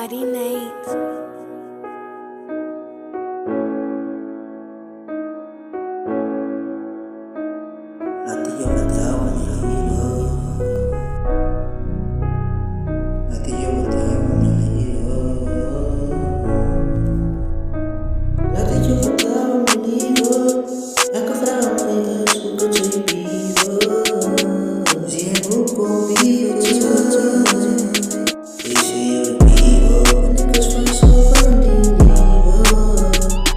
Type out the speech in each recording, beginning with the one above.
Mighty Nate. Natillo volteaba mi giro. Natillo volteaba mi giro. Natillo volteaba mi giro. Ya que fraba mi escudo soy vivo. Si es buco vivo. Y si yo vivo. Únicos falsos bandidos.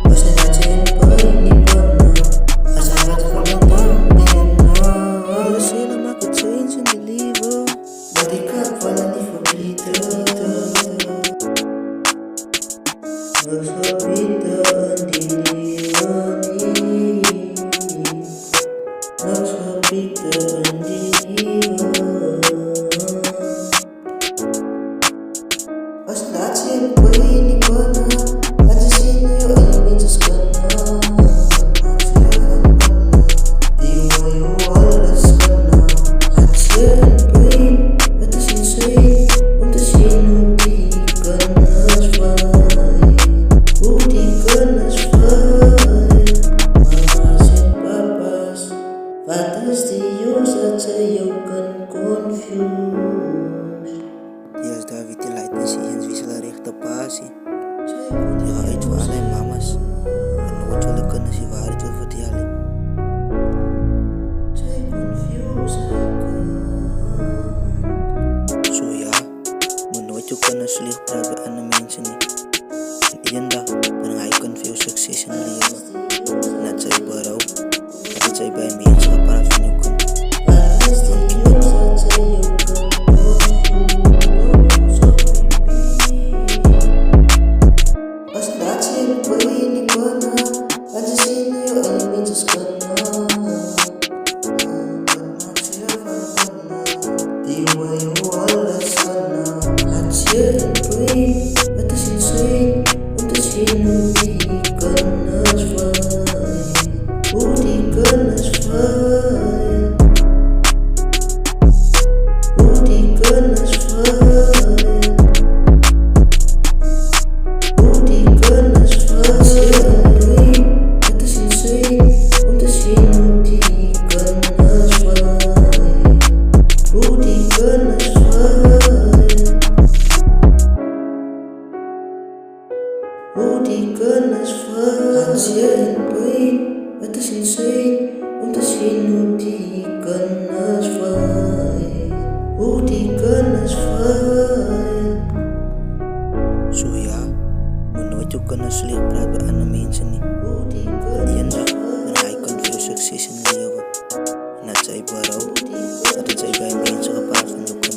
Pues en la tiempo y ni por no. Hasta la change in the liver. Body cup wala ni favorito. Mas favorito di Mas favorito di Mas natin boy ni kono. Aja sino yo elementos kono. Fathers die Jungs dat jou kan confuse. Dias David die leidt niet eens wie zal recht op passie. Die gaat uit voor alle mamas. En nooit zullen kunnen ze waarheid wil vertellen. Zo ja, moet nooit ook kunnen slecht praten aan de mensen niet. En één dag ben hij confuse succes in het leven. Net zij berouw. Dat zij bij mensen gepraat van je kan. Als dat je niet wil je niet kunnen. Laat je zien hoe je elementjes kunnen. Die wil je alles kunnen. Laat je niet wil je. Het is insane om te zien hoe die kunnen zwaaien. Hoe die kunnen zwaaien. Hoe die kunnen zwaaien. Hoe die kunnen zwaaien. Het is insane om te zien hoe die kunnen zwaaien. Hoe die kunnen zwaaien. Hoe die kunnen zwaaien. Als je het weet. Het is insane om te zien hoe die kunnen zwaaien. Hoe die kunnen zwaaien. Zo ja, moet nooit ook kunnen slecht praten aan de mensen niet. Eén dag ben hij kan veel succes in het leven. En dat zij berouw, dat het zij bij mensen gepraat van je kan.